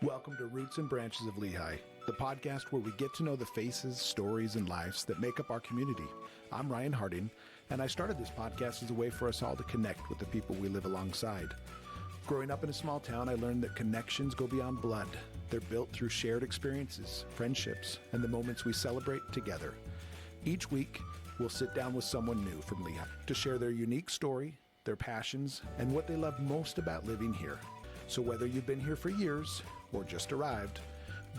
Welcome to Roots and Branches of Lehi, the podcast where we get to know the faces, stories, and lives that make up our community. I'm Ryan Harding, and I started this podcast as a way for us all to connect with the people we live alongside. Growing up in a small town, I learned that connections go beyond blood. They're built through shared experiences, friendships, and the moments we celebrate together. Each week, we'll sit down with someone new from Lehi to share their unique story, their passions, and what they love most about living here. So whether you've been here for years or just arrived,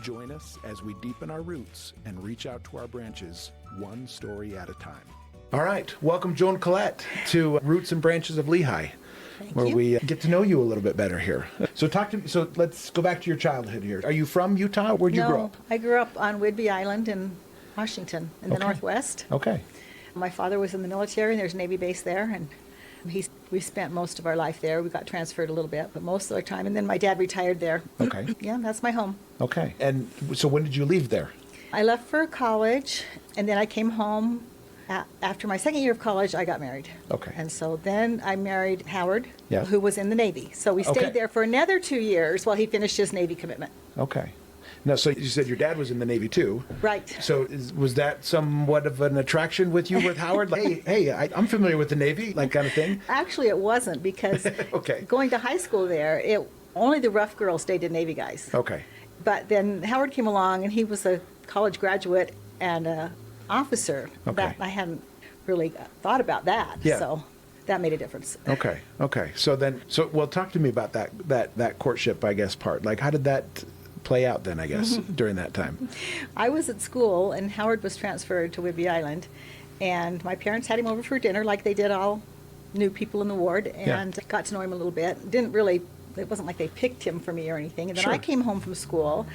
join us as we deepen our roots and reach out to our branches one story at a time. All right, welcome Joan Collett to Roots and Branches of Lehi, where we get to know you a little bit better here. So let's go back to your childhood here. Are you from Utah? Where'd you grow up? I grew up on Whidbey Island in Washington in the Northwest. Okay. My father was in the military, and there's a Navy base there, and we spent most of our life there. We got transferred a little bit, but most of our time. And then my dad retired there. Okay. Yeah, that's my home. Okay. And so when did you leave there? I left for college, and then I came home. After my second year of college, I got married. Okay. And so then I married Howard, Yeah. who was in the Navy. So we stayed there for another 2 years while he finished his Navy commitment. Okay. Now, so you said your dad was in the Navy too. Right. So was that somewhat of an attraction with you with Howard? Like, hey, I'm familiar with the Navy, like kind of thing? Actually, it wasn't, because Okay. going to high school there, only the rough girls dated Navy guys. Okay. But then Howard came along, and he was a college graduate and an officer. Okay. That I hadn't really thought about that. Yeah. So that made a difference. Okay. So talk to me about that courtship, I guess, part. Like, how did that play out then, I guess, during that time? I was at school, and Howard was transferred to Whidbey Island, and my parents had him over for dinner like they did all new people in the ward, and got to know him a little bit. It wasn't like they picked him for me or anything. And then Sure. I came home from school,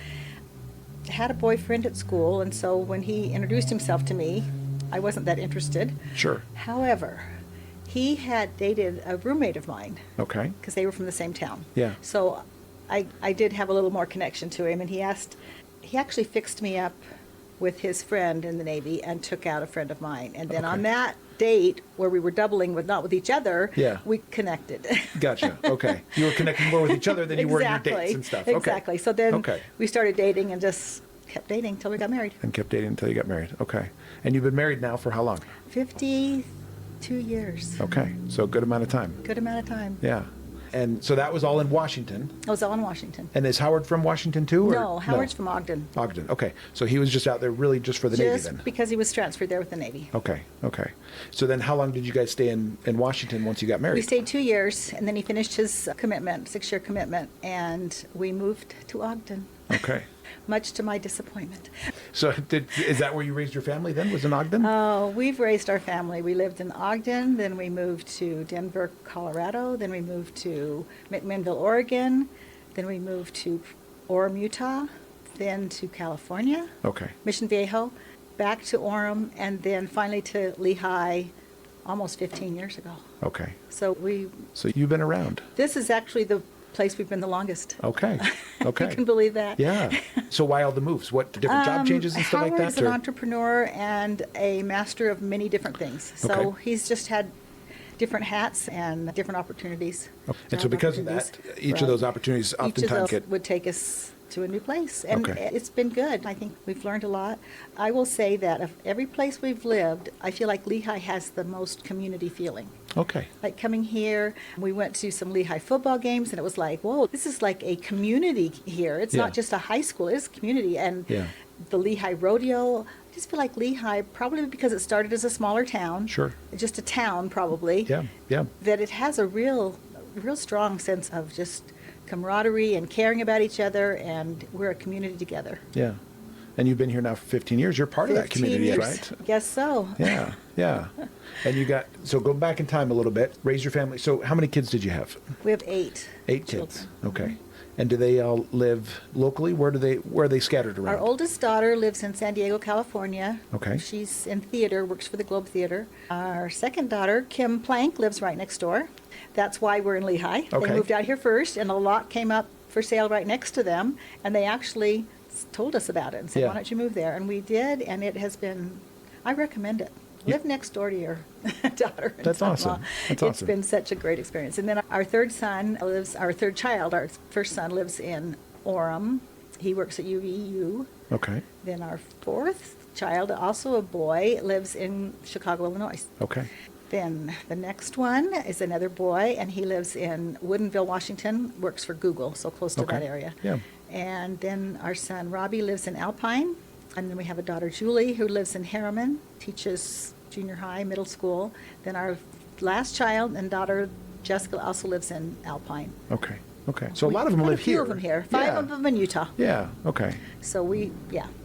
had a boyfriend at school, and so when he introduced himself to me, I wasn't that interested. Sure. However, he had dated a roommate of mine, Okay. because they were from the same town. Yeah. So I did have a little more connection to him, and he actually fixed me up with his friend in the Navy and took out a friend of mine. And then on that date, where we were doubling not with each other, we connected. Gotcha. Okay. You were connecting more with each other than you were in your dates and stuff. Okay. Exactly. So then we started dating and just kept dating until we got married. And kept dating until you got married. Okay. And you've been married now for how long? 52 years. Okay. So a good amount of time. Good amount of time. Yeah. And so that was all in Washington. I was all in Washington. And is Howard from Washington too? No, Howard's from Ogden. Ogden. Okay. So he was just out there really just for the Navy then? Just because he was transferred there with the Navy. Okay. So then how long did you guys stay in Washington once you got married? We stayed 2 years, and then he finished his commitment, 6-year commitment, and we moved to Ogden. Okay. Much to my disappointment. So is that where you raised your family then, was in Ogden? Oh, we've raised our family. We lived in Ogden, then we moved to Denver, Colorado, then we moved to McMinnville, Oregon, then we moved to Orem, Utah, then to California, Okay. Mission Viejo, back to Orem, and then finally to Lehi almost 15 years ago. Okay. So you've been around. this is actually the place we've been the longest. Okay. You can believe that. Yeah. So why all the moves? What, different job changes and stuff like that? Howard's an entrepreneur and a master of many different things. So he's just had different hats and different opportunities. And so because of that, each of those opportunities oftentimes would take us to a new place. And it's been good. I think we've learned a lot. I will say that of every place we've lived, I feel like Lehi has the most community feeling. Okay. Like coming here, we went to some Lehi football games, and it was like, whoa, this is like a community here. It's not just a high school, it's a community. And the Lehi rodeo, I just feel like Lehi, probably because it started as a smaller town. Sure. Just a town, probably. Yeah. That it has a real strong sense of just camaraderie and caring about each other, and we're a community together. Yeah. And you've been here now for 15 years. You're part of that community, right? Guess so. Yeah. And so go back in time a little bit, raise your family. So how many kids did you have? We have 8. 8 kids. Okay. And do they all live locally? Where are they scattered around? Our oldest daughter lives in San Diego, California. Okay. She's in theater, works for the Globe Theater. Our second daughter, Kim Plank, lives right next door. That's why we're in Lehi. Okay. They moved out here first, and a lot came up for sale right next to them, and they actually told us about it and said, why don't you move there? And we did, and it has been, I recommend it. Live next door to your daughter. That's awesome. It's been such a great experience. And then our third child, our first son lives in Orem. He works at UVU. Okay. Then our fourth child, also a boy, lives in Chicago, Illinois. Okay. Then the next one is another boy, and he lives in Woodinville, Washington, works for Google, so close to that area. Yeah. And then our son, Robbie, lives in Alpine. And then we have a daughter, Julie, who lives in Harriman, teaches junior high, middle school. Then our last child and daughter, Jessica, also lives in Alpine. Okay. Okay. So a lot of them live a few here. of them here. Five Yeah. of them in Utah. Yeah. Okay. So we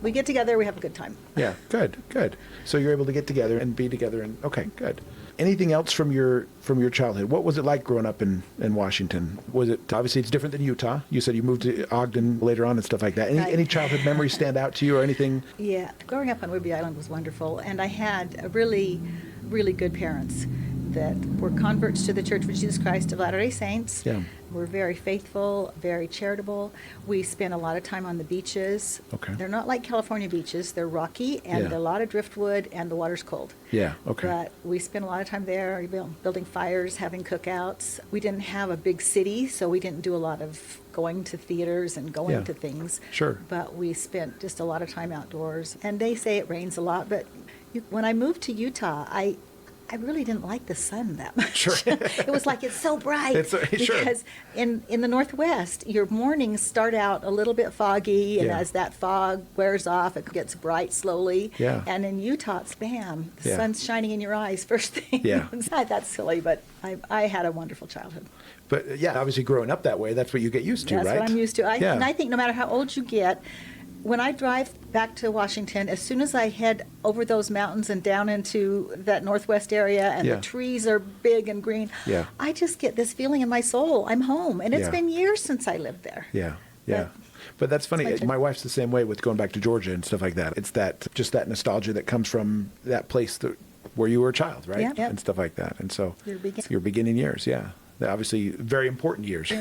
get together, we have a good time. Yeah. Good. Good. So you're able to get together and be together, and okay, good. Anything else from your childhood? What was it like growing up in Washington? Was it, obviously it's different than Utah. You said you moved to Ogden later on and stuff like that. Any childhood memories stand out to you or anything? Yeah, growing up on Whidbey Island was wonderful, and I had a really, really good parents that were converts to the Church of Jesus Christ of Latter-day Saints. Yeah. Were very faithful, very charitable. We spent a lot of time on the beaches. Okay. They're not like California beaches. They're rocky, and Yeah. a lot of driftwood, and the water's cold. Yeah. Okay. But we spent a lot of time there, building fires, having cookouts. We didn't have a big city, so we didn't do a lot of going to theaters and going Yeah. to things. Sure. But we spent just a lot of time outdoors. And they say it rains a lot, but when I moved to Utah, I really didn't like the sun that much. Sure. It was like it's so bright. Sure. Because in the Northwest, your mornings start out a little bit foggy, and Yeah. as that fog wears off, it gets bright slowly. Yeah. And in Utah, it's bam, the Yeah. sun's shining in your eyes first thing. Yeah. It's not that silly, but I had a wonderful childhood. But yeah, obviously growing up that way, that's what you get used to, That's right? what I'm used to. Yeah. And I think no matter how old you get, when I drive back to Washington, as soon as I head over those mountains and down into that northwest area, and Yeah. the trees are big and green, Yeah. I just get this feeling in my soul. I'm home. And it's Yeah. been years since I lived there. Yeah, yeah. But that's funny. It's my turn. My wife's the same way with going back to Georgia and stuff like that. It's just that nostalgia that comes from that place where you were a child, right? Yeah. Yep. And stuff like that. And so Your beginning years, yeah. They're obviously very important years.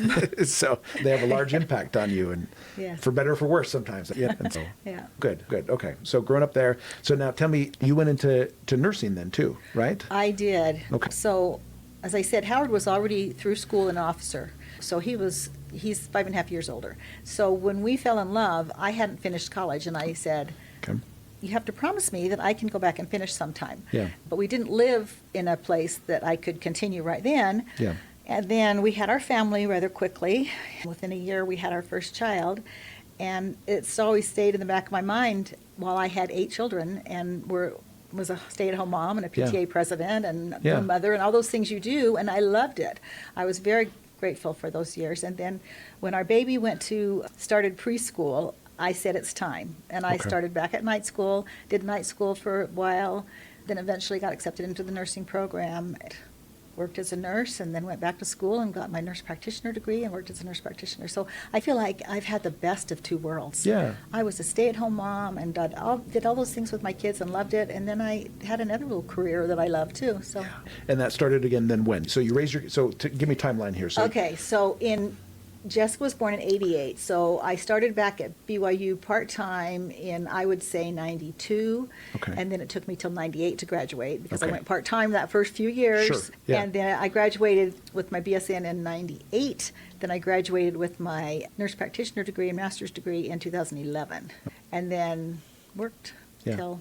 So they have a large impact on you, and Yes. for better or for worse sometimes. Yeah. And so, Yeah. Good. Okay. So growing up there. So now tell me, you went into nursing then too, right? I did. Okay. So, as I said, Howard was already through school an officer. So he's 5.5 years older. So when we fell in love, I hadn't finished college, and I said, Okay. you have to promise me that I can go back and finish sometime. Yeah. But we didn't live in a place that I could continue right then. Yeah. And then we had our family rather quickly. Within a year, we had our first child. And it's always stayed in the back of my mind while I had 8 children and was a stay-at-home mom and a PTA Yeah. president and Yeah. a mother and all those things you do. And I loved it. I was very grateful for those years. And then when our baby started preschool, I said it's time. And I Okay. started back at night school, did night school for a while, then eventually got accepted into the nursing program. Worked as a nurse, and then went back to school and got my nurse practitioner degree and worked as a nurse practitioner. So I feel like I've had the best of 2 worlds. Yeah. I was a stay-at-home mom and did all those things with my kids and loved it. And then I had another little career that I loved too. So And that started again then when? So you raised give me a timeline here. So okay, so Jessica was born in 88, so I started back at BYU part-time in, I would say, 92. Okay. And then it took me till 98 to graduate because I Okay. went part-time that first few years. Sure, yeah. And then I graduated with my BSN in 98. Then I graduated with my nurse practitioner degree and master's degree in 2011. And then worked Yeah. till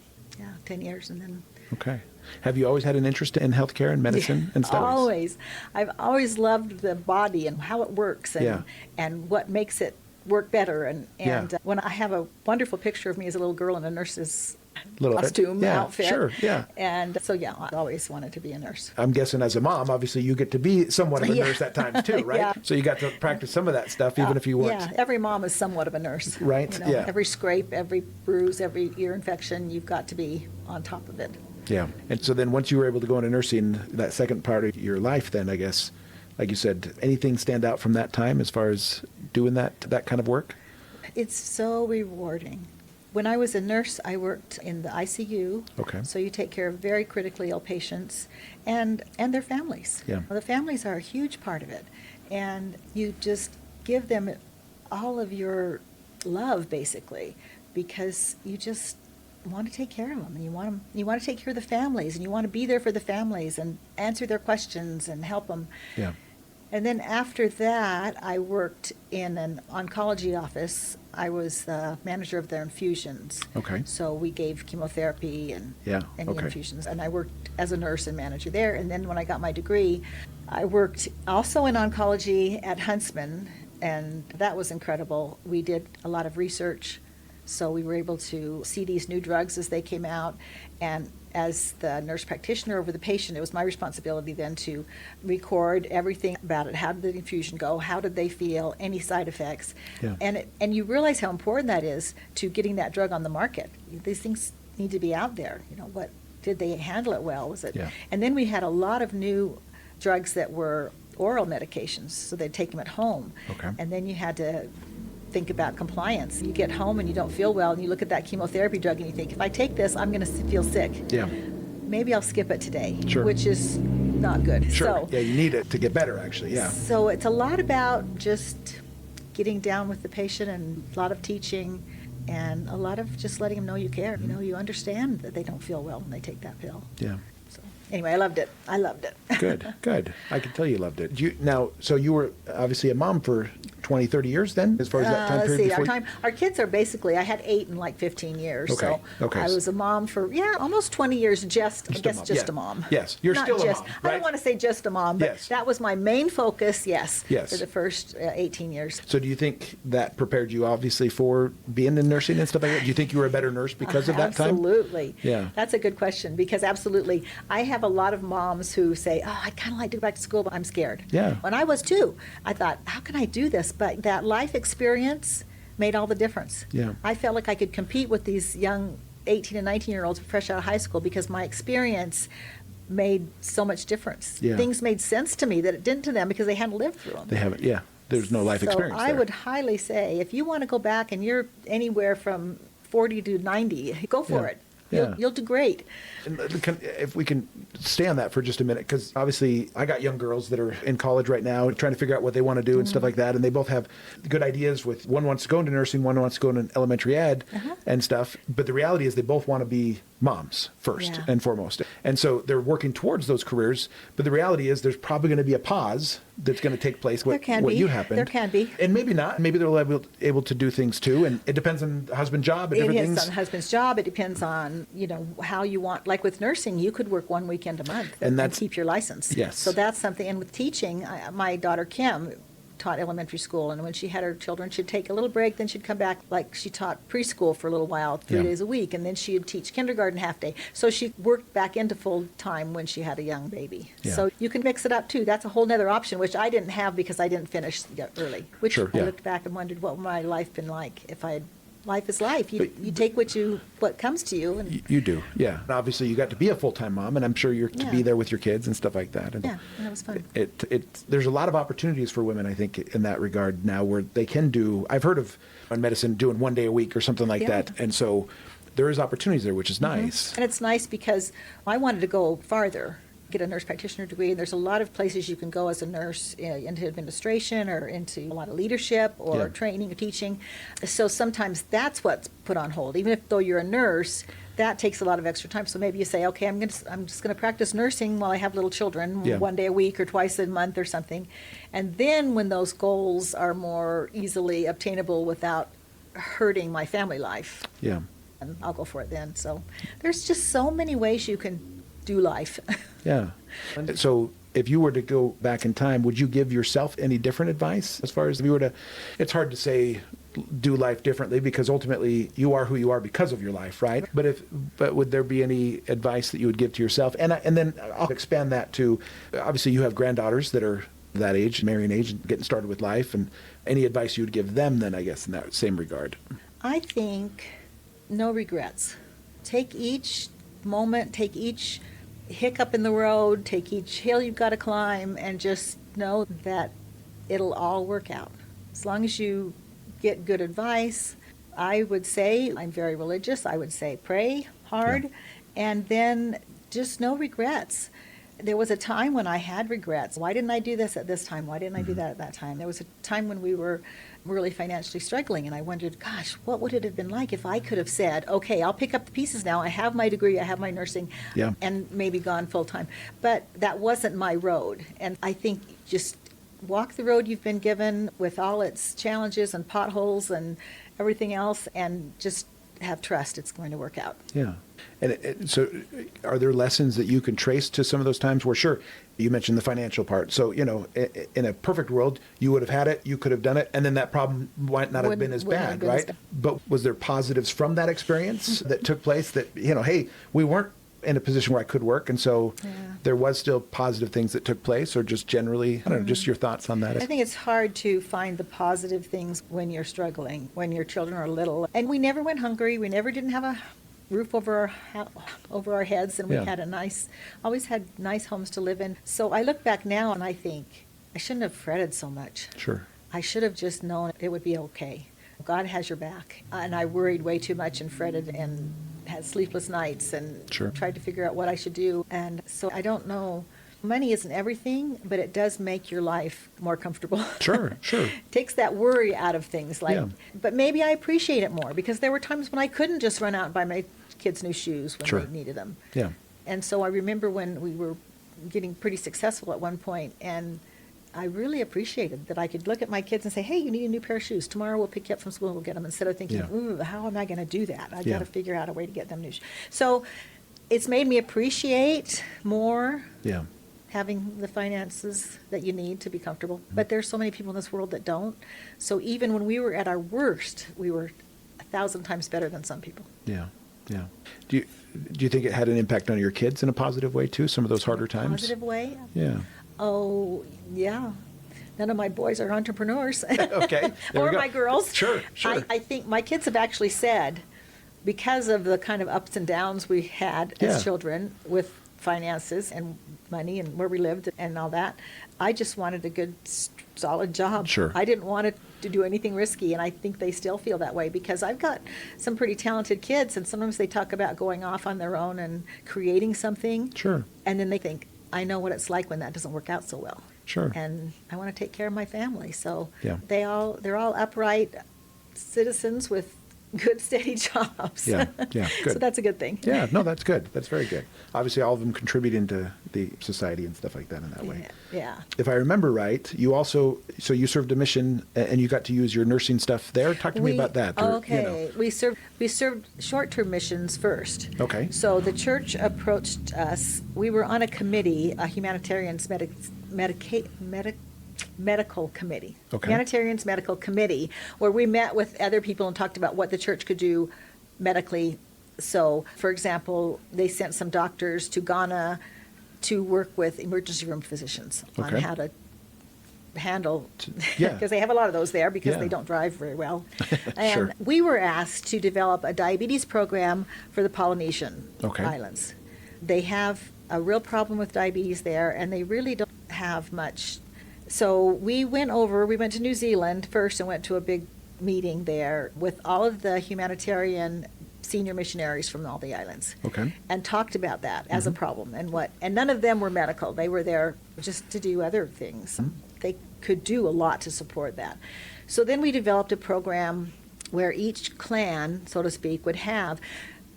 10 years, and then Okay. Have you always had an interest in healthcare and medicine and studies? Always. I've always loved the body and how it works and what makes it work better. And Yeah. When I have a wonderful picture of me as a little girl in a nurse's Little costume outfit. Sure, yeah. And so, I always wanted to be a nurse. I'm guessing as a mom, obviously you get to be somewhat of a Yeah. nurse at times too, right? Yeah. So you got to practice some of that stuff even if you weren't. Yeah, every mom is somewhat of a nurse. Right, yeah. Every scrape, every bruise, every ear infection, you've got to be on top of it. Yeah. And so then once you were able to go into nursing, that second part of your life then, I guess, like you said, anything stand out from that time as far as doing that kind of work? It's so rewarding. When I was a nurse, I worked in the ICU. Okay. So you take care of very critically ill patients and their families. Yeah. The families are a huge part of it. And you just give them all of your love, basically, because you just want to take care of them, and you want to take care of the families, and you want to be there for the families and answer their questions and help them. Yeah. And then after that, I worked in an oncology office. I was the manager of their infusions. Okay. So we gave chemotherapy and any okay. infusions. And I worked as a nurse and manager there. And then when I got my degree, I worked also in oncology at Huntsman, and that was incredible. We did a lot of research, so we were able to see these new drugs as they came out. And as the nurse practitioner over the patient, it was my responsibility then to record everything about it. How did the infusion go? How did they feel? Any side effects? Yeah. And you realize how important that is to getting that drug on the market. These things need to be out there. What did they handle it well? Was it? Yeah. And then we had a lot of new drugs that were oral medications, so they'd take them at home. Okay. And then you had to think about compliance. You get home and you don't feel well, and you look at that chemotherapy drug and you think, if I take this, I'm going to feel sick. Yeah. Maybe I'll skip it today, Sure. which is not good. Sure. So, Yeah, you need it to get better, actually. Yeah. So it's a lot about just getting down with the patient, and a lot of teaching, and a lot of just letting them know you care. You understand that they don't feel well when they take that pill. Yeah. So anyway, I loved it. Good. I can tell you loved it. So you were obviously a mom for 20, 30 years then, as far as that time Let's period? see, our kids are basically, I had 8 in like 15 years. Okay, So okay. I was a mom for, almost 20 years, just a mom. Yes, you're Not still just, a mom, I right? don't want to say just a mom, but Yes. that was my main focus, Yes. for the first 18 years. So do you think that prepared you, obviously, for being in nursing and stuff like that? Do you think you were a better nurse because of that time? Absolutely. Yeah. That's a good question, because absolutely. I have a lot of moms who say, I'd kind of like to go back to school, but I'm scared. Yeah. When I was too, I thought, how can I do this? But that life experience made all the difference. Yeah. I felt like I could compete with these young 18 and 19-year-olds fresh out of high school because my experience made so much difference. Yeah. Things made sense to me that it didn't to them because they hadn't lived through them. They haven't, yeah. There's no life experience So I there. would highly say, if you want to go back and you're anywhere from 40 to 90, go for Yeah. it. Yeah. You'll do great. And if we can stay on that for just a minute, because obviously I got young girls that are in college right now trying to figure out what they want to do and stuff like that, and they both have good ideas. With one wants to go into nursing, one wants to go into elementary ed and stuff. But the reality is they both want to be moms first Yeah. and foremost. And so they're working towards those careers. But the reality is there's probably going to be a pause that's going to take place. There can be. You happened. There can be. And maybe not. Maybe they're able to do things too. And it depends on the husband job and It different depends things. on the husband's job. It depends on, how you want. Like with nursing, you could work one weekend a month And and that's- keep your license. Yes. So that's something. And with teaching, my daughter Kim taught elementary school, and when she had her children, she'd take a little break, then she'd come back. Like she taught preschool for a little while, 3 Yeah. days a week, and then she'd teach kindergarten half day. So she worked back into full time when she had a young baby. Yeah. So you can mix it up too. That's a whole nother option, which I didn't have because I didn't finish early. Which Sure, I yeah. looked back and wondered what would my life been like if I had. Life is life. You take what comes to you, and You do, yeah. And obviously, you got to be a full-time mom, and I'm sure you're to be Yeah. there with your kids and stuff like that. And yeah, that was fun. There's a lot of opportunities for women, I think, in that regard now, where they can do. I've heard of in medicine doing 1 day a week or something like Yeah. that, and so there is opportunities there, which is nice. And it's nice because I wanted to go farther, get a nurse practitioner degree, and there's a lot of places you can go as a nurse into administration or into a lot of leadership or Yeah. training or teaching. So sometimes that's what's put on hold. Even if though you're a nurse, that takes a lot of extra time. So maybe you say, okay, I'm just going to practice nursing while I have little children, Yeah. 1 day a week or twice a month or something. And then when those goals are more easily obtainable without hurting my family life, Yeah, and I'll go for it then. So there's just so many ways you can do life. yeah. So if you were to go back in time, would you give yourself any different advice as far as if you were to? It's hard to say do life differently because ultimately you are who you are because of your life, right? But would there be any advice that you would give to yourself? And then I'll expand that to, obviously you have granddaughters that are that age, marrying age, and getting started with life, and any advice you would give them then, I guess, in that same regard. I think no regrets. Take each moment, take each hiccup in the road, take each hill you've got to climb, and just know that it'll all work out. As long as you get good advice, I would say, I'm very religious, I would say pray hard, and then just no regrets. There was a time when I had regrets. Why didn't I do this at this time? Why didn't I do that at that time? There was a time when we were really financially struggling, and I wondered, gosh, what would it have been like if I could have said, okay, I'll pick up the pieces now. I have my degree, I have my nursing, Yeah. and maybe gone full time. But that wasn't my road. And I think just walk the road you've been given with all its challenges and potholes and everything else, and just have trust it's going to work out. Yeah. And so are there lessons that you can trace to some of those times where, sure, you mentioned the financial part. So, in a perfect world, you would have had it, you could have done it, and then that problem might not have been as bad, right? But was there positives from that experience that took place that, hey, we weren't in a position where I could work, and so there was still positive things that took place, or just generally, I don't know, just your thoughts on that? I think it's hard to find the positive things when you're struggling, when your children are little. And we never went hungry. We never didn't have a roof over our heads, and we had always had nice homes to live in. So I look back now and I think I shouldn't have fretted so much. Sure. I should have just known it would be okay. God has your back. And I worried way too much and fretted and had sleepless nights and tried to figure out what I should do. And so I don't know. Money isn't everything, but it does make your life more comfortable. Sure. Takes that worry out of things. But maybe I appreciate it more, because there were times when I couldn't just run out and buy my kids new shoes when they needed them. Yeah. And so I remember when we were getting pretty successful at one point, and I really appreciated that I could look at my kids and say, hey, you need a new pair of shoes. Tomorrow we'll pick you up from school and we'll get them, instead of thinking, ooh, how am I going to do that? I've got to figure out a way to get them new shoes. So it's made me appreciate more having the finances that you need to be comfortable. Mm-hmm. But there's so many people in this world that don't. So even when we were at our worst, we were 1,000 times better than some people. Yeah. Do you think it had an impact on your kids in a positive way too, some of those harder times? Positive way? Yeah. Oh, yeah. None of my boys are entrepreneurs. Okay. Or my girls. Sure. I think my kids have actually said, because of the kind of ups and downs we had as children with finances and money and where we lived and all that, I just wanted a good, solid job. Sure. I didn't want to do anything risky, and I think they still feel that way, because I've got some pretty talented kids, and sometimes they talk about going off on their own and creating something. Sure. And then they think, I know what it's like when that doesn't work out so well. Sure. And I want to take care of my family. So they're all upright citizens with good, steady jobs. Yeah, good. So that's a good thing. Yeah, no, that's good. That's very good. Obviously, all of them contributing to the society and stuff like that in that way. Yeah. If I remember right, you also, so you served a mission and you got to use your nursing stuff there. Talk to me about that. Okay. We served short-term missions first. Okay. So the church approached us. We were on a committee, a humanitarians medical committee, humanitarians medical committee, where we met with other people and talked about what the church could do medically. So, for example, they sent some doctors to Ghana to work with emergency room physicians on how to handle, because they have a lot of those there because they don't drive very well. And we were asked to develop a diabetes program for the Polynesian islands. They have a real problem with diabetes there, and they really don't have much. So we went to New Zealand first and went to a big meeting there with all of the humanitarian senior missionaries from all the islands. And talked about that as a problem and none of them were medical. They were there just to do other things. They could do a lot to support that. So then we developed a program where each clan, so to speak, would have,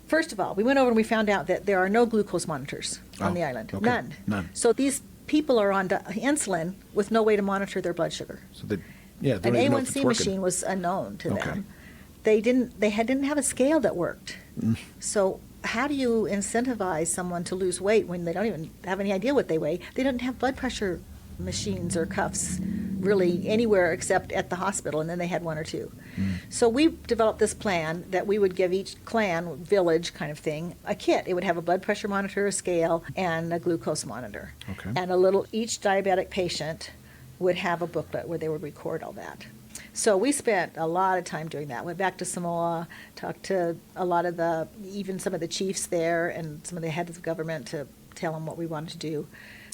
first of all, we went over and we found out that there are no glucose monitors on the island. None. So these people are on insulin with no way to monitor their blood sugar. So an A1C machine was unknown to them. They didn't have a scale that worked. So how do you incentivize someone to lose weight when they don't even have any idea what they weigh? They don't have blood pressure machines or cuffs really anywhere except at the hospital, and then they had one or two. So we developed this plan that we would give each clan, village kind of thing, a kit. It would have a blood pressure monitor, a scale, and a glucose monitor. And each diabetic patient would have a booklet where they would record all that. So we spent a lot of time doing that. Went back to Samoa, talked to a lot of even some of the chiefs there and some of the heads of government to tell them what we wanted to do.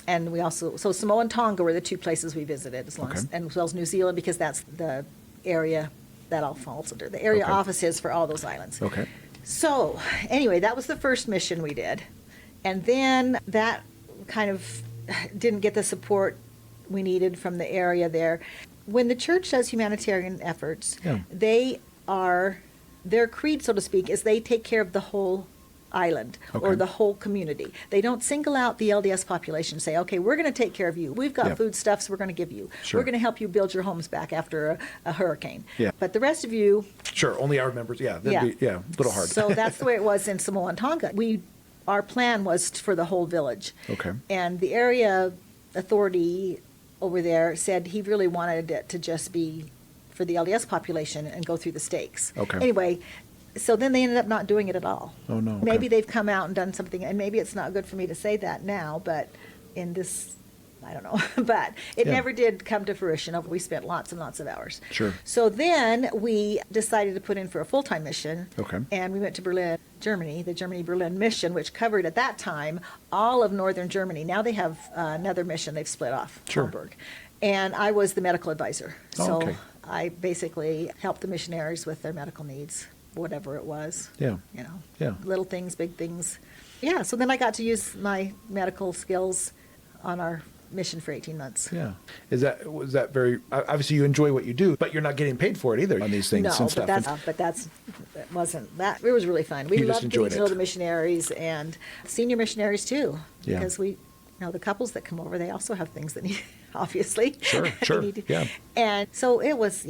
And we also, so Samoa and Tonga were the two places we visited, as well as New Zealand, because that's the area that all falls under, the area offices for all those islands. So anyway, that was the first mission we did. And then that kind of didn't get the support we needed from the area there. When the church does humanitarian efforts, their creed, so to speak, is they take care of the whole Island Okay. or the whole community. They don't single out the LDS population and say, okay, we're going to take care of you. We've got Yeah. foodstuffs we're going to give you. Sure. We're going to help you build your homes back after a hurricane. Yeah. But the rest of you, Sure, only our members. Yeah, that'd Yeah. be a little hard. so that's the way it was in Samoa and Tonga. Our plan was for the whole village. Okay. And the area authority over there said he really wanted it to just be for the LDS population and go through the stakes. Okay. Anyway, so then they ended up not doing it at all. Oh, no. Okay. Maybe they've come out and done something, and maybe it's not good for me to say that now, but in this, I don't know. But it Yeah. never did come to fruition. We spent lots and lots of hours. Sure. So then we decided to put in for a full-time mission. Okay. And we went to Berlin, Germany, the Germany-Berlin mission, which covered at that time all of northern Germany. Now they have another mission they've split off, Sure. Hamburg. And I was the medical advisor. Oh, So okay. I basically helped the missionaries with their medical needs, whatever it was. Yeah. You know, Yeah. little things, big things. Yeah, so then I got to use my medical skills on our mission for 18 months. Yeah. Was that very, obviously you enjoy what you do, but you're not getting paid for it either on these things No, and but stuff. it wasn't that. It was really fun. We You just loved getting enjoyed to know it. the missionaries and senior missionaries too, Yeah. because the couples that come over, they also have things that need, obviously. Sure, they sure, need to- yeah. And so it was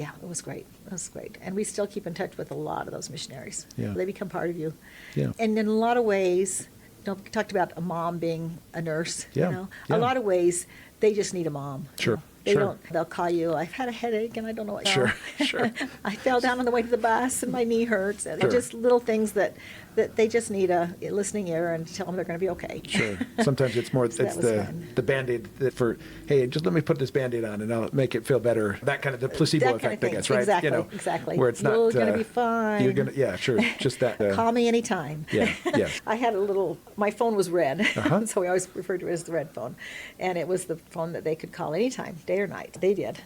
great. It was great, and we still keep in touch with a lot of those missionaries. Yeah. They become part of you. Yeah. And in a lot of ways, we talked about a mom being a nurse. Yeah, yeah. A lot of ways, they just need a mom. Sure, They sure. don't. They'll call you. I've had a headache and I don't know what. Sure, sure. I fell down on the way to the bus and my knee hurts. And Sure. just little things that they just need a listening ear and tell them they're going to be okay. Sure. Sometimes it's more, So that it's was fun. the Band-Aid that for, hey, just let me put this Band-Aid on and I'll make it feel better. That kind of the placebo That kind effect, of thing. I guess, right? Exactly, You know, exactly. Where it's not. You're gonna be fine. You're going to, yeah, sure. Just that. Call me anytime. Yeah, yeah. I had my phone was red, Uh-huh. so we always referred to it as the red phone. And it was the phone that they could call anytime, day or night. They did.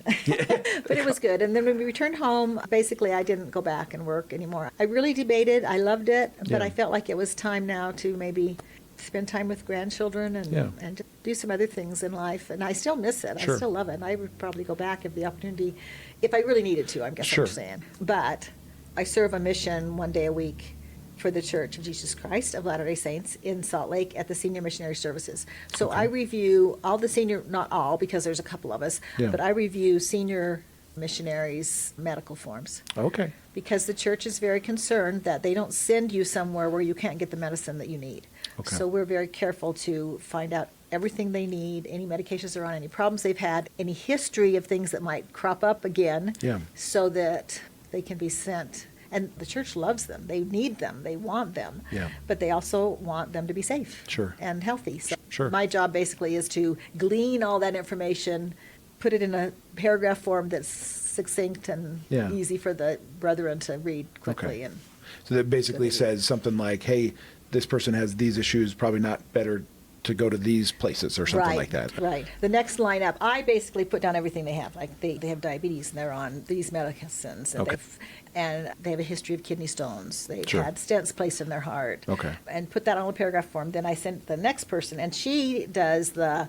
But it was good. And then when we returned home, basically I didn't go back and work anymore. I really debated. I loved it, but Yeah. I felt like it was time now to maybe spend time with grandchildren Yeah. and just do some other things in life. And I still miss it. Sure. I still love it. And I would probably go back if the opportunity, if I really needed to, I guess Sure. I'm saying. But I serve a mission one day a week for the Church of Jesus Christ of Latter-day Saints in Salt Lake at the Senior Missionary Services. So Okay. I review all the senior, not all, because there's a couple of us, Yeah. but I review senior missionaries' medical forms. Okay. Because the church is very concerned that they don't send you somewhere where you can't get the medicine that you need. Okay. So we're very careful to find out everything they need, any medications they're on, any problems they've had, any history of things that might crop up again. Yeah. So that they can be sent. And the church loves them. They need them. They want them. Yeah. But they also want them to be safe. Sure. And healthy. So Sure. my job basically is to glean all that information, put it in a paragraph form that's succinct and Yeah. easy for the brethren to read quickly. Okay. And So that basically Good. says something like, hey, this person has these issues, probably not better to go to these places or something right, like that. Right. The next line up, I basically put down everything they have. Like they have diabetes and they're on these medicines. And, Okay. they have a history of kidney stones. They've Sure. had stents placed in their heart. Okay. And put that on a paragraph form. Then I sent the next person and she does then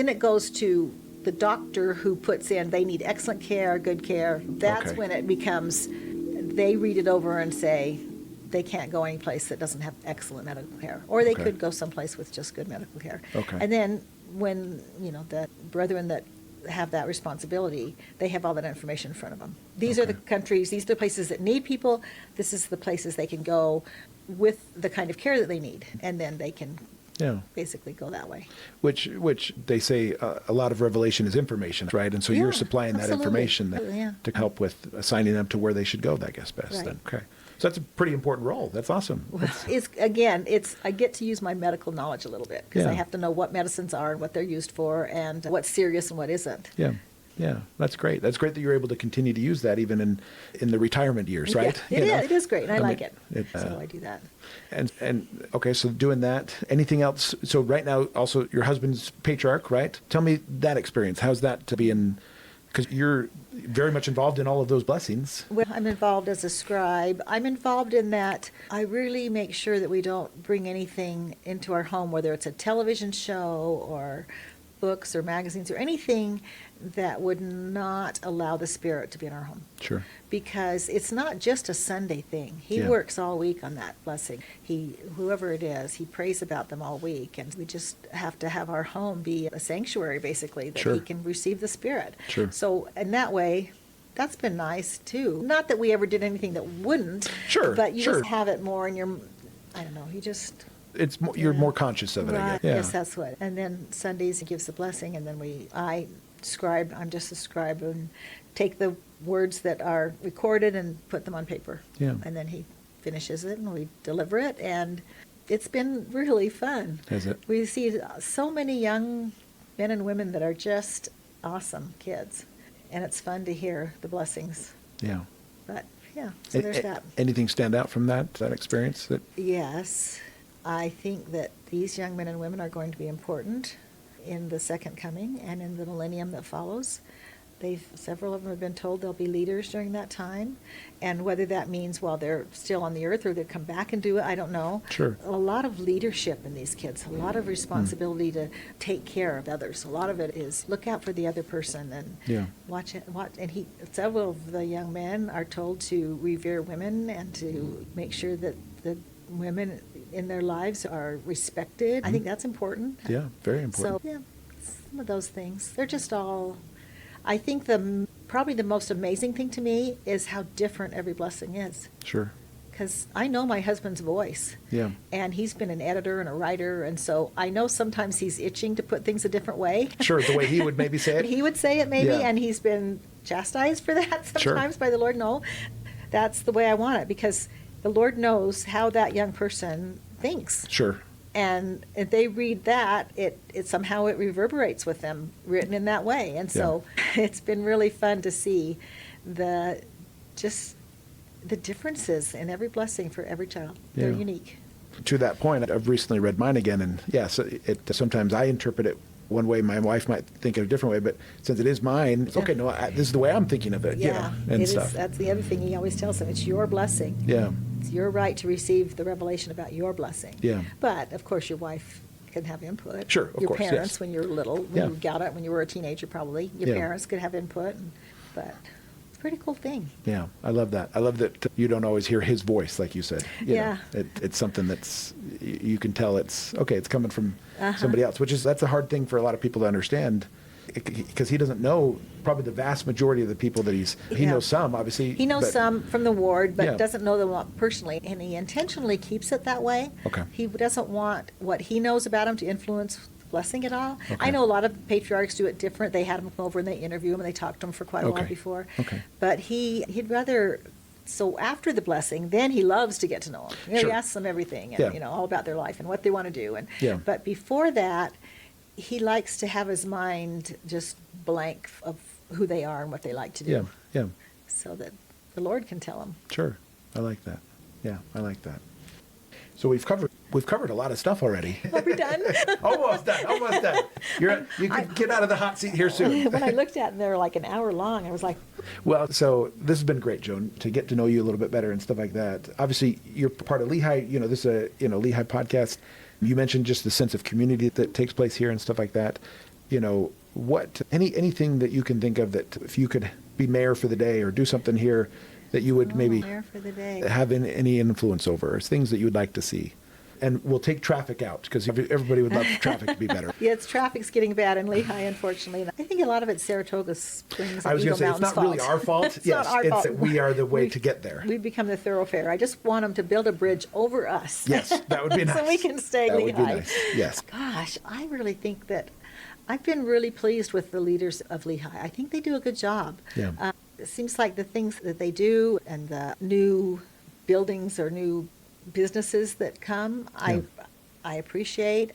it goes to the doctor who puts in, they need excellent care, good care. That's Okay. when it becomes, they read it over and say, they can't go any place that doesn't have excellent medical care. Or they Okay. could go someplace with just good medical care. Okay. And then when, the brethren that have that responsibility, they have all that information in front of them. These are the Okay. countries, these are the places that need people. This is the places they can go with the kind of care that they need. And then they can Yeah. basically go that way. Which they say a lot of revelation is information, right? And so you're Yeah, supplying that absolutely. information Yeah. to help with assigning them to where they should go, I guess, best. Right. Then. Okay. So that's a pretty important role. That's awesome. I get to use my medical knowledge a little bit because I Yeah. have to know what medicines are and what they're used for and what's serious and what isn't. Yeah. Yeah. That's great. That's great that you're able to continue to use that even in the retirement years, right? Yeah, You know? it is great, and I like it. it, So I do that. And okay, so doing that, anything else? So right now, also your husband's patriarch, right? Tell me that experience. How's that to be in, because you're very much involved in all of those blessings. Well, I'm involved as a scribe. I'm involved in that I really make sure that we don't bring anything into our home, whether it's a television show or books or magazines or anything that would not allow the Spirit to be in our home. Sure. Because it's not just a Sunday thing. He Yeah. works all week on that blessing. Whoever it is, he prays about them all week. And we just have to have our home be a sanctuary, basically, that Sure. he can receive the Spirit. Sure. So in that way, that's been nice, too. Not that we ever did anything that wouldn't. Sure, But you sure. just have it more in your, I don't know, you just... It's more, you're Yeah. more conscious of it, I Right. guess. Yeah. Yes, that's what. And then Sundays he gives the blessing, and then I scribe. I'm just a scribe and take the words that are recorded and put them on paper. Yeah. And then he finishes it, and we deliver it, and it's been really fun. Has it? We see so many young men and women that are just awesome kids, and it's fun to hear the blessings. Yeah. But yeah, so there's that. Anything stand out from that experience? That Yes, I think that these young men and women are going to be important in the second coming and in the millennium that follows. Several of them have been told they'll be leaders during that time, and whether that means while they're still on the earth or they come back and do it, I don't know. Sure. A lot of leadership in these kids, a lot of responsibility to take care of others. A lot of it is look out for the other person and Yeah. watch it. And several of the young men are told to revere women and to make sure that the women in their lives are respected. I think that's important. Yeah, very important. So, yeah, some of those things. They're just all, I think probably the most amazing thing to me is how different every blessing is. Sure. Because I know my husband's voice. Yeah. And he's been an editor and a writer, and so I know sometimes he's itching to put things a different way. Sure, the way he would maybe say it. He would say it maybe, Yeah. and he's been chastised for that Sure. sometimes by the Lord. No, that's the way I want it, because the Lord knows how that young person thinks. Sure. And if they read that, it somehow it reverberates with them, written in that way. And so it's been really fun to see the differences in every blessing for every child. They're Yeah. unique. To that point, I've recently read mine again, and yes, sometimes I interpret it one way. My wife might think it a different way, but since it is mine, it's okay. No, this is the way I'm thinking of it. you know, and it stuff. is. That's the other thing he always tells them. It's your blessing. Yeah. It's your right to receive the revelation about your blessing. Yeah. But of course, your wife can have input. Sure, of your course, parents yes. when you were little, when Yeah. you got it, when you were a teenager, probably your Yeah. parents could have input. But it's a pretty cool thing. Yeah, I love that. I love that you don't always hear his voice, like you said. You Yeah. know, it's something that's, you can tell it's coming from Uh-huh. somebody else, that's a hard thing for a lot of people to understand, because he doesn't know probably the vast majority of the people that he Yeah. knows some, obviously. He knows but- some from the ward, but Yeah. doesn't know them personally, and he intentionally keeps it that way. Okay. He doesn't want what he knows about him to influence the blessing at all. Okay. I know a lot of patriarchs do it different. They had him come over and they interview him and they talked to him for quite a while Okay. before. Okay. But he'd rather. So after the blessing, then he loves to get to know them. You know, Sure. He asks them everything, and Yeah. all about their life and what they want to do. Yeah. But before that, he likes to have his mind just blank of who they are and what they like to do, Yeah, yeah, so that the Lord can tell them. sure. I like that. Yeah, I like that. So we've covered a lot of stuff already. Are we done? Almost done. You can get out of the hot seat here soon. When I looked at them, they were like an hour long. I was like, Well, so this has been great, Joan, to get to know you a little bit better and stuff like that. Obviously, you're part of Lehi. This is a Lehi podcast. You mentioned just the sense of community that takes place here and stuff like that. Anything that you can think of that if you could be mayor for the day or do something here that you would maybe Mayor for the day. have any influence over, or things that you would like to see. And we'll take traffic out, because everybody would love traffic to be better. Yeah, traffic's getting bad in Lehi, unfortunately. I think a lot of it's Saratoga Springs I and was Eagle going to say, it's Mountain's not really fault. our fault. It's Yes, not our it's fault. that we are the way to get there. We've become the thoroughfare. I just want them to build a bridge over us. Yes, that would be nice. So we can stay That Lehi. would be nice, yes. Gosh, I really think that I've been really pleased with the leaders of Lehi. I think they do a good job. Yeah. It seems like the things that they do and the new buildings or new businesses that come, I appreciate.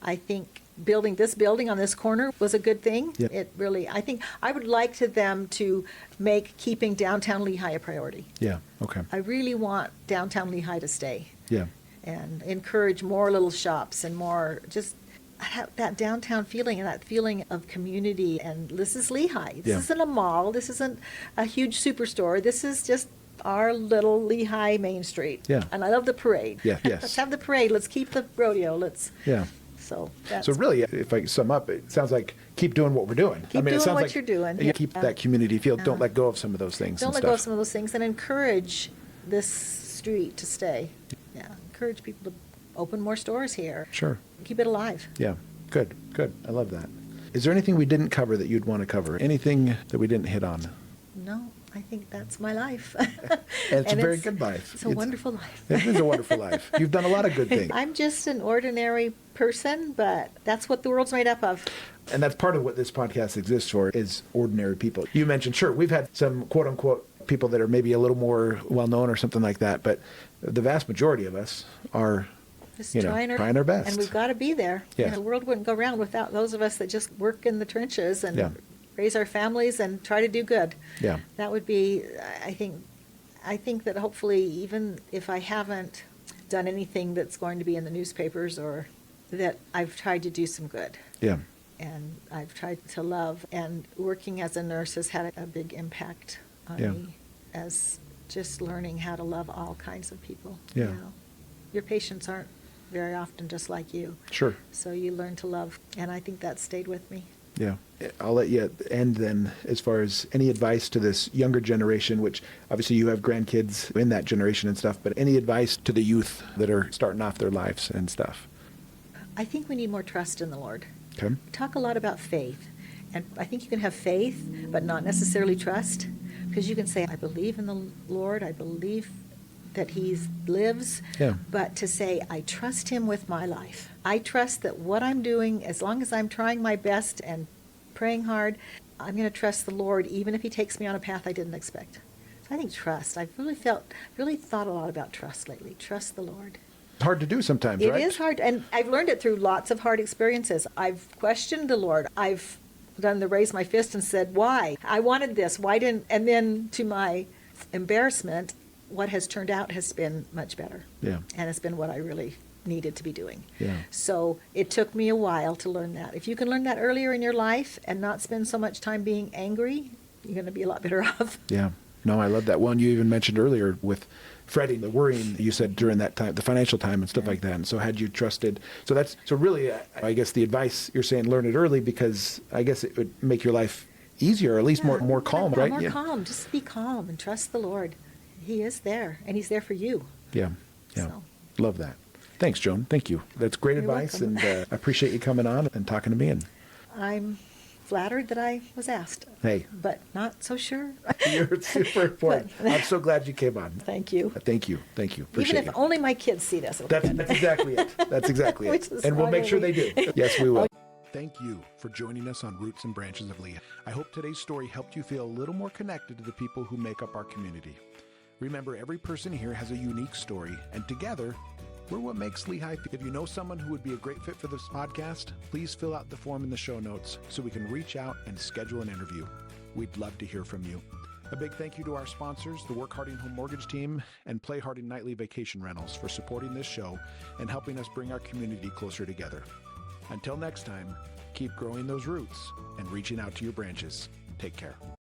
I think building this building on this corner was a good thing. Yeah. It really, I think, I would like them to make keeping downtown Lehi a priority. Yeah, okay. I really want downtown Lehi to stay Yeah, and encourage more little shops and more just have that downtown feeling and that feeling of community. And this is Lehi. This Yeah. isn't a mall. This isn't a huge superstore. This is just our little Lehi Main Street. Yeah. And I love the parade. Yeah, yes. Let's have the parade. Let's keep the rodeo. yeah. So that's So really, if I sum up, it sounds like keep doing what we're doing. Keep doing it sounds what like you're doing. you keep that community feel. Don't let go of some of those things. Don't and let stuff. go of some of those things, and encourage this street to stay. Yeah, encourage people to open more stores here. Sure. Keep it alive. Yeah. Good. I love that. Is there anything we didn't cover that you'd want to cover? Anything that we didn't hit on? No, I think that's my life. And it's a very good life. It's a wonderful life. It is a wonderful life. You've done a lot of good things. I'm just an ordinary person, but that's what the world's made up of. And that's part of what this podcast exists for, is ordinary people. You mentioned, sure, we've had some quote unquote people that are maybe a little more well known or something like that, but the vast majority of us are Just trying our best. And we've got to be there. Yeah. The world wouldn't go round without those of us that just work in the trenches and Yeah. raise our families and try to do good. Yeah. That would be, I think that hopefully, even if I haven't done anything that's going to be in the newspapers, or that I've tried to do some good. Yeah. And I've tried to love, and working as a nurse has had a big impact on Yeah. me, as just learning how to love all kinds of people. Yeah. Your patients aren't very often just like you. Sure. So you learn to love, and I think that stayed with me. Yeah. I'll let you end then, as far as any advice to this younger generation, which obviously you have grandkids in that generation and stuff, but any advice to the youth that are starting off their lives and stuff? I think we need more trust in the Lord. Okay. We talk a lot about faith, and I think you can have faith, but not necessarily trust, because you can say, I believe in the Lord, I believe that he lives, Yeah. but to say, I trust him with my life. I trust that what I'm doing, as long as I'm trying my best and praying hard, I'm going to trust the Lord, even if he takes me on a path I didn't expect. So I think trust. I've really thought a lot about trust lately. Trust the Lord. Hard to do sometimes, It right? is hard, and I've learned it through lots of hard experiences. I've questioned the Lord. I've done the raise my fist and said, why? I wanted this. Why didn't? And then to my embarrassment, what has turned out has been much better. Yeah. And it's been what I really needed to be doing. Yeah. So it took me a while to learn that. If you can learn that earlier in your life and not spend so much time being angry, you're going to be a lot better off. Yeah. No, I love that one you even mentioned earlier with fretting, the worrying you said during that time, the financial time and stuff like that. And so had you trusted, so really, I guess the advice you're saying, learn it early, because I guess it would make your life easier, or at least more calm, right? More calm. Just be calm and trust the Lord. He is there, and he's there for you. Yeah. Yeah. So. Love that. Thanks, Joan. Thank you. That's great You're advice, welcome. and I appreciate you coming on and talking to me. And I'm flattered that I was asked. Hey. But not so sure. you're super important. I'm so glad you came on. Thank you. Thank you. Appreciate Even if you. only my kids see this. it'll be That's good. exactly it. That's exactly Which it. is And we'll make sure they do. Yes, we will. Thank you for joining us on Roots and Branches of Lehi. I hope today's story helped you feel a little more connected to the people who make up our community. Remember, every person here has a unique story, and together, we're what makes Lehi. If you know someone who would be a great fit for this podcast, please fill out the form in the show notes so we can reach out and schedule an interview. We'd love to hear from you. A big thank you to our sponsors, the Work Harding Home Mortgage Team and Play Harding Nightly Vacation Rentals, for supporting this show and helping us bring our community closer together. Until next time, keep growing those roots and reaching out to your branches. Take care.